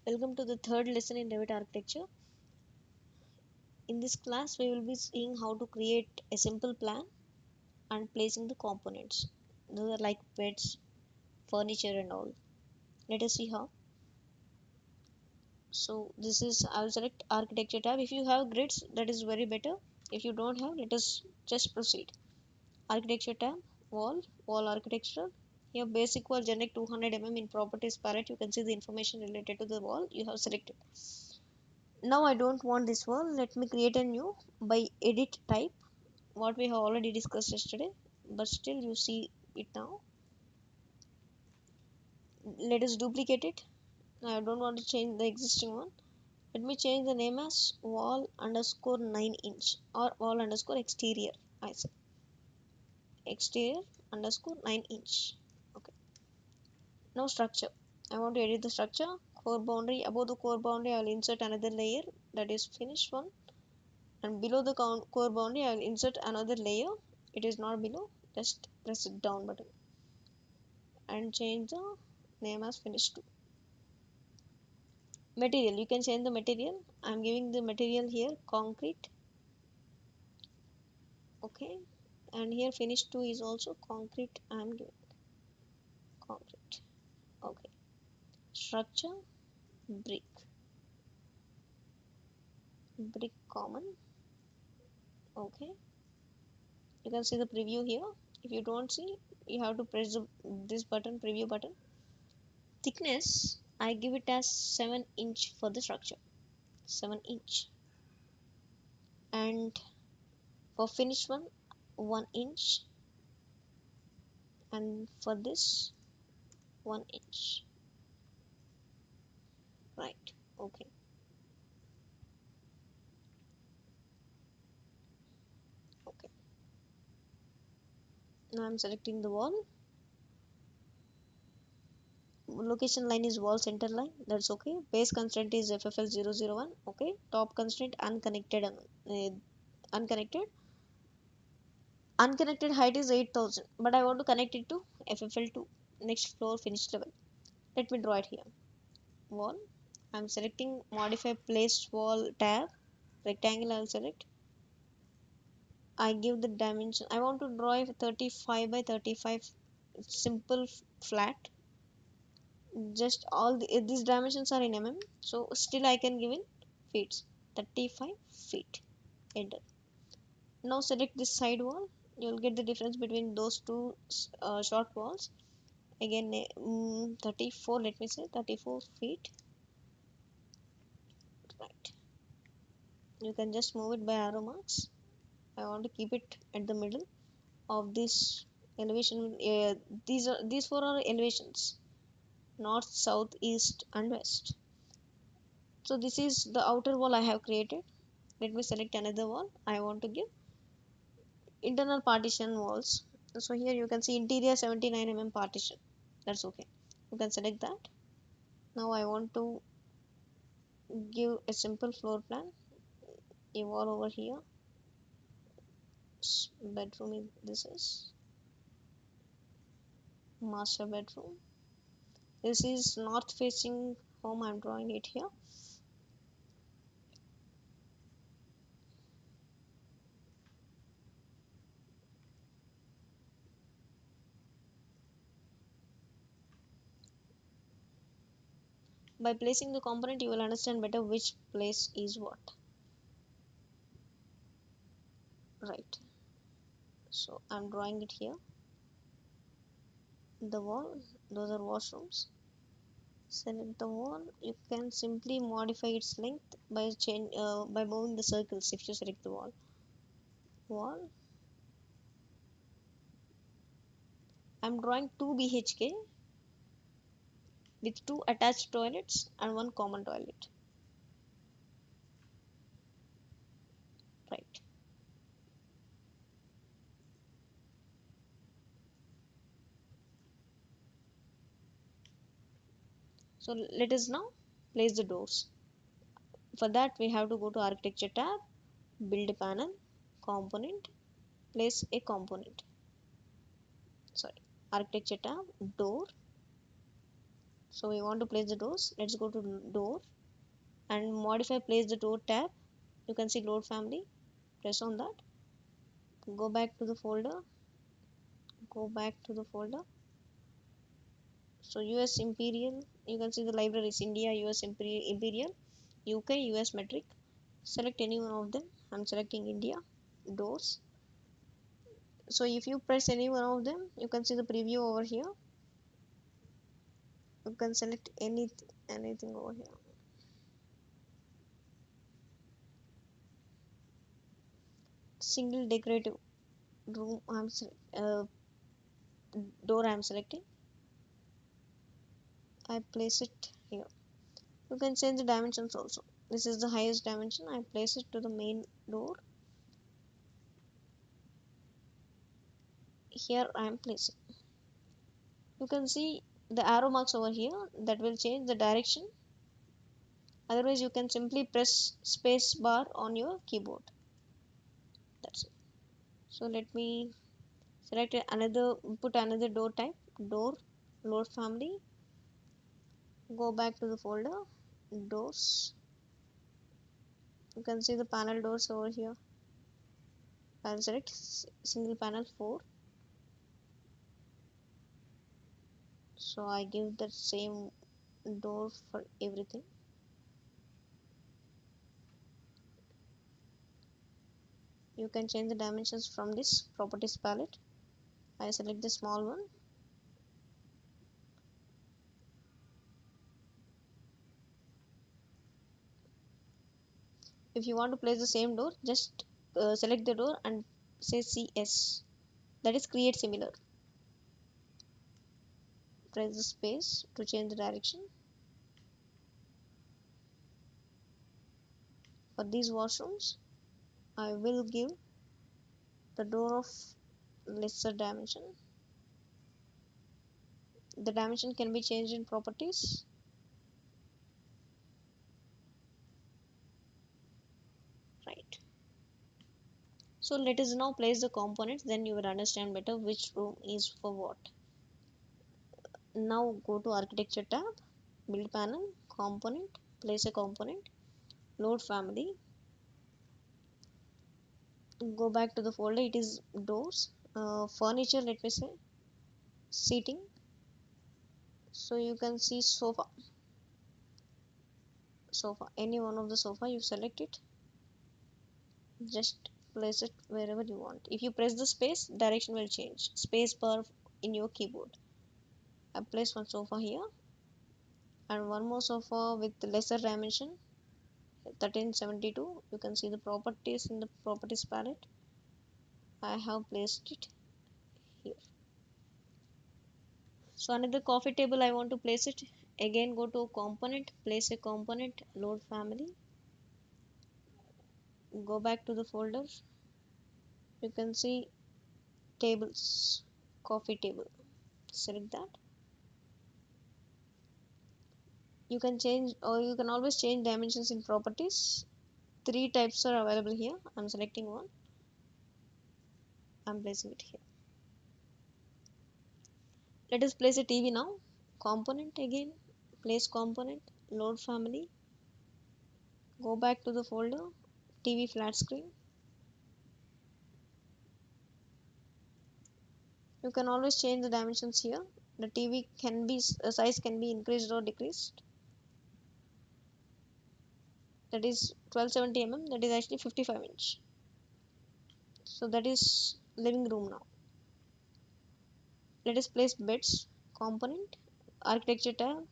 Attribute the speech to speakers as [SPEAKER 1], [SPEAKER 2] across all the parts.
[SPEAKER 1] Welcome to the third lesson in Revit Architecture. In this class, we will be seeing how to create a simple plan and placing the components. Those are like beds, furniture and all. Let us see how. So this is, I will select Architecture tab. If you have grids, that is very better. If you don't have, let us just proceed. Architecture tab, wall architecture. Here basic wall generate 200 mm in properties palette. You can see the information related to the wall you have selected. Now I don't want this wall. Let me create a new by edit type, what we have already discussed yesterday, but still you see it now. Let us duplicate it. I don't want to change the existing one. Let me change the name as wall underscore 9 inch or wall underscore exterior. I say exterior underscore 9 inch. Okay. Now structure. I want to edit the structure. Core boundary. Above the core boundary, I will insert another layer, that is finished one. And below the core boundary, I will insert another layer. It is not below. Just press the down button and change the name as finish 2. Material, you can change the material. I am giving the material here concrete. Okay, and here finish 2 is also concrete. I am giving concrete. Okay, structure brick common. Okay, you can see the preview here. If you don't see, you have to press this button, preview button. Thickness, I give it as 7 inch for the structure, 7 inch. And for finish one, 1 inch. And for this, 1 inch. Right. Okay. Okay. Now I'm selecting the wall. Location line is wall center line. That's okay. Base constraint is FFL001. Okay. Top constraint unconnected. Unconnected. Unconnected height is 8000. But I want to connect it to FFL2. Next floor finished level. Let me draw it here. Wall. I'm selecting modify place wall tab. Rectangle I'll select. I give the dimension. I want to draw a 35 by 35 simple flat. Just all these dimensions are in mm, so still I can give in feet. 35 feet. Enter. Now select this side wall. You'll get the difference between those two short walls. Again 34, let me say 34 feet. Right. You can just move it by arrow marks. I want to keep it at the middle of this elevation. These four are elevations: north, south, east and west. So this is the outer wall I have created. Let me select another wall. I want to give internal partition walls. So here you can see interior 79 mm partition. That's okay. You can select that. Now I want to give a simple floor plan. A wall over here. Bedroom, this is master bedroom. This is north facing home. I'm drawing it here. By placing the component, you will understand better which place is what. Right. So I'm drawing it here. The wall, those are washrooms. Select the wall. You can simply modify its length by by moving the circles. If you select the wall, I'm drawing 2 BHK with 2 attached toilets and 1 common toilet. Right. So let us now place the doors. For that, we have to go to Architecture tab, Build a panel, Component, place a component. Sorry, Architecture tab, Door, So we want to place the doors. Let's go to door and modify place the door tab. You can see load family. Press on that. Go back to the folder. Go back to the folder. So US Imperial, you can see the libraries India, US Imperial, UK, US metric. Select any one of them. I'm selecting India. Doors. So if you press any one of them, you can see the preview over here. You can select anything over here. Single decorative room. Door I'm selecting. I place it here. You can change the dimensions also. This is the highest dimension. I place it to the main door. Here I am placing. You can see the arrow marks over here that will change the direction. Otherwise you can simply press space bar on your keyboard. That's it. So let me select another, put another door type, door, load family. Go back to the folder, doors. You can see the panel doors over here. I'll select single panel 4. So I give the same door for everything. You can change the dimensions from this properties palette. I select the small one. If you want to place the same door, just select the door and say CS, that is create similar. Press the space to change the direction. For these washrooms, I will give the door of lesser dimension. The dimension can be changed in properties. Right. So let us now place the components, then you will understand better which room is for what. Now go to architecture tab, build panel, component, place a component, load family. Go back to the folder, it is doors, furniture, let me say, seating. So you can see sofa, any one of the sofa, you select it, just place it wherever you want. If you press the space, direction will change, space bar in your keyboard. I place one sofa here and one more sofa with lesser dimension, 1372. You can see the properties in the properties palette. I have placed it here. So another coffee table, I want to place it. Again go to component, place a component, load family. Go back to the folder. You can see tables, coffee table. Select that. You can change, or you can always change dimensions in properties. 3 types are available here. I'm selecting one. I'm placing it here. Let us place a TV now. Component again. Place component. Load family. Go back to the folder. TV flat screen. You can always change the dimensions here. The TV can be size can be increased or decreased. That is 1270 mm. That is actually 55 inch. So that is living room now. Let us place beds. Component. Architecture tab.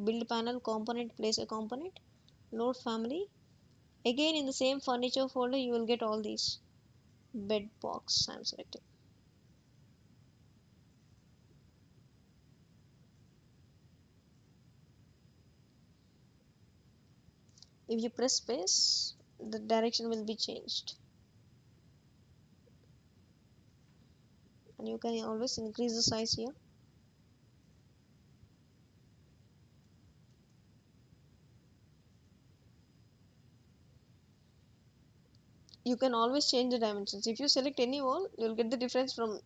[SPEAKER 1] Build panel, component, place a component, load family. Again in the same furniture folder you will get all these. Bed box I'm selecting. If you press space, the direction will be changed. And you can always increase the size here. You can always change the dimensions. If you select any wall, you will get the difference from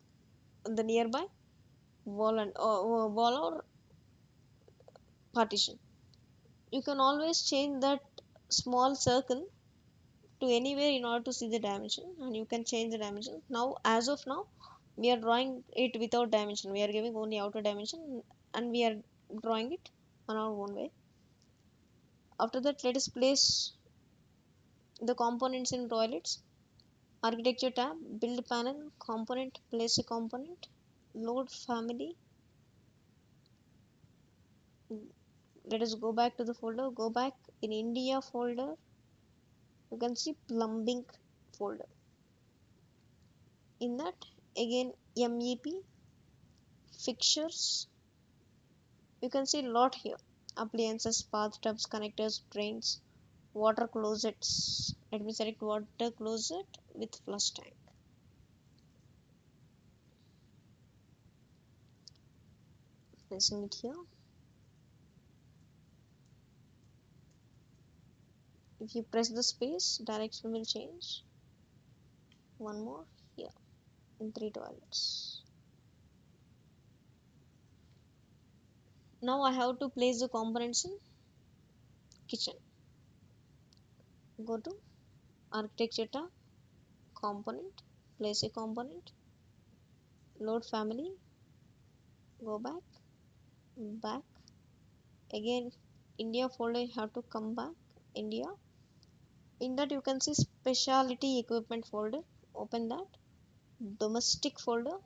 [SPEAKER 1] the nearby wall and wall or partition. You can always change that small circle to anywhere in order to see the dimension, and you can change the dimension. Now, as of now, we are drawing it without dimension. We are giving only outer dimension and we are drawing it on our own way. After that, let us place the components in toilets. Architecture tab, build panel, component, place a component, load family. Let us go back to the folder, go back in India folder. You can see plumbing folder. In that, again MEP, fixtures. You can see a lot here. Appliances, bathtubs, connectors, drains, water closets. Let me select water closet with flush tank. Placing it here. If you press the space, direction will change. One more here in 3 toilets. Now I have to place the components in kitchen. Go to architecture tab, component, place a component, load family, go back, back. Again, India folder, you have to come back, India. In that you can see specialty equipment folder. Open that. Domestic folder.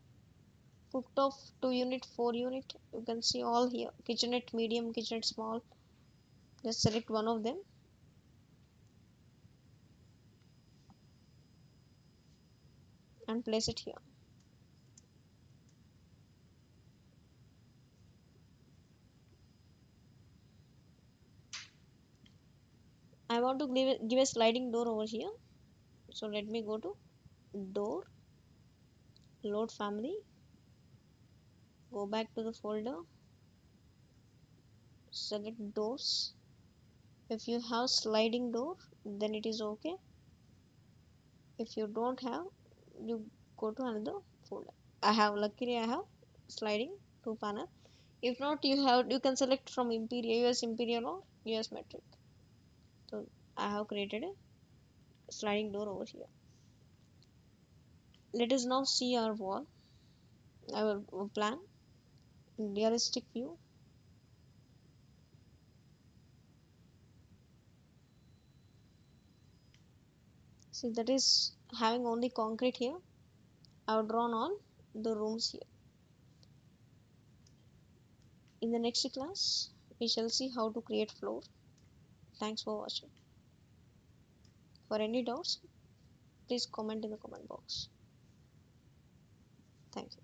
[SPEAKER 1] Cooktop 2 unit, 4 unit. You can see all here. Kitchenette medium, kitchenette small. Just select one of them. And place it here. I want to give a sliding door over here. So let me go to door, load family, go back to the folder, select doors. If you have sliding door, then it is okay. If you don't have, you go to another folder. Luckily I have sliding to panel. If not, you can select from Imperial, US Imperial or US metric. So I have created a sliding door over here. Let us now see our wall, our plan in realistic view. See, that is having only concrete here. I have drawn all the rooms here. In the next class, we shall see how to create floor. Thanks for watching. For any doubts, please comment in the comment box. Thank you.